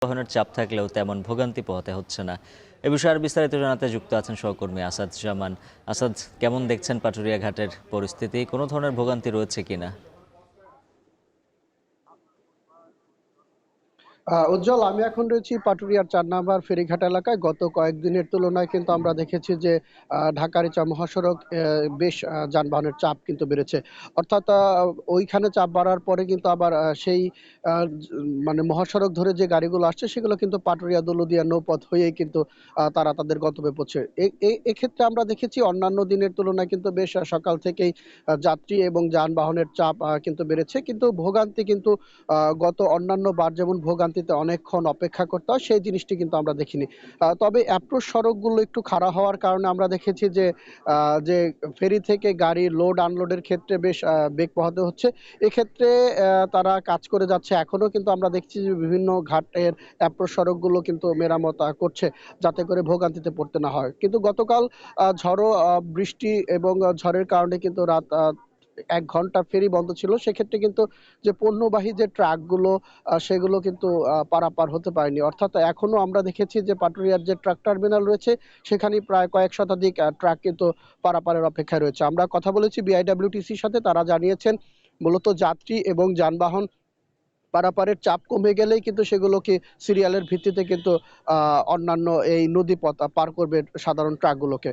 বহনের চাপ থাকলেও তেমন ভোগান্তি পোহাতে হচ্ছে না। এ বিষয়ে আর বিস্তারিত জানাতে যুক্ত আছেন সহকর্মী আসাদ জামান। আসাদ, কেমন দেখছেন পাটুরিয়া ঘাটের পরিস্থিতি? কোনো ধরনের ভোগান্তি রয়েছে কিনা? উজ্জ্বল, আমি এখন রয়েছি পাটুরিয়ার ৪ নাম্বার ফেরিঘাট এলাকায়। গত কয়েকদিনের তুলনায় কিন্তু আমরা দেখেছি যে ঢাকা-রিচা মহাসড়ক বেশ যানবাহনের চাপ কিন্তু বেড়েছে। অর্থাৎ ওইখানে চাপ বাড়ার পরে কিন্তু আবার সেই আ জ মানে মহাসড়ক ধরে যে গাড়িগুলো আসছে সেগুলো কিন্তু পাটুরিয়া দৌলতদিয়া নৌপথ হয়েই কিন্তু তারা তাদের গন্তব্যে পৌঁছে। এ এ এক্ষেত্রে আমরা দেখেছি অন্যান্য দিনের তুলনায় কিন্তু বেশ সকাল থেকেই যাত্রী এবং যানবাহনের চাপ কিন্তু বেড়েছে। কিন্তু ভোগান্তি কিন্তু গত অন্যান্য বার যেমন ভোগান্তিতে অনেকক্ষণ অপেক্ষা করতে হয়, সেই জিনিসটি কিন্তু আমরা দেখিনি। তবে অ্যাপ্রোচ সড়কগুলো একটু খাড়া হওয়ার কারণে আমরা দেখেছি যে যে ফেরি থেকে গাড়ি লোড আনলোডের ক্ষেত্রে বেশ বেগ পোহাতে হচ্ছে। এক্ষেত্রে তারা কাজ করে যাচ্ছে। এখনো কিন্তু আমরা দেখছি যে বিভিন্ন ঘাটের অ্যাপ্রোচ সড়কগুলো কিন্তু মেরামত করছে, যাতে করে ভোগান্তিতে পড়তে না হয়। কিন্তু গতকাল ঝড়ো বৃষ্টি এবং ঝড়ের কারণে কিন্তু রাত ১ ঘন্টা ফেরি বন্ধ ছিল। সেক্ষেত্রে কিন্তু যে পণ্যবাহী যে ট্রাকগুলো সেগুলো কিন্তু পারাপার হতে পারেনি। অর্থাৎ এখনো আমরা দেখেছি যে পাটুরিয়ার যে ট্রাক টার্মিনাল রয়েছে সেখানেই প্রায় কয়েক শতাধিক ট্রাক কিন্তু পারাপারের অপেক্ষায় রয়েছে। আমরা কথা বলেছি বিআইডব্লিউটিসির সাথে, তারা জানিয়েছেন মূলত যাত্রী এবং যানবাহন পারাপারের চাপ কমে গেলেই কিন্তু সেগুলোকে সিরিয়ালের ভিত্তিতে কিন্তু অন্যান্য এই নদীপথ পার করবে সাধারণ ট্রাকগুলোকে।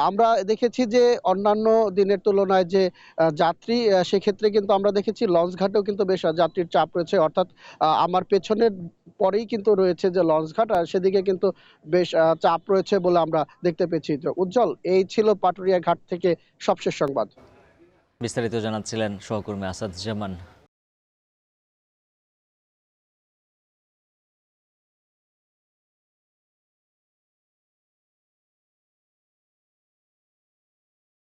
আমরা দেখেছি যে অন্যান্য দিনের তুলনায় যে যাত্রী সেক্ষেত্রে কিন্তু আমরা দেখেছি লঞ্চঘাটেও কিন্তু বেশ যাত্রীর চাপ রয়েছে। অর্থাৎ আমার পেছনের পরেই কিন্তু রয়েছে যে লঞ্চঘাট, সেদিকে কিন্তু বেশ চাপ রয়েছে বলে আমরা দেখতে পেয়েছি। তো উজ্জ্বল, এই ছিল পাটুরিয়া ঘাট থেকে সবশেষ সংবাদ। বিস্তারিত জানাচ্ছিলেন সহকর্মী আসাদ জামান।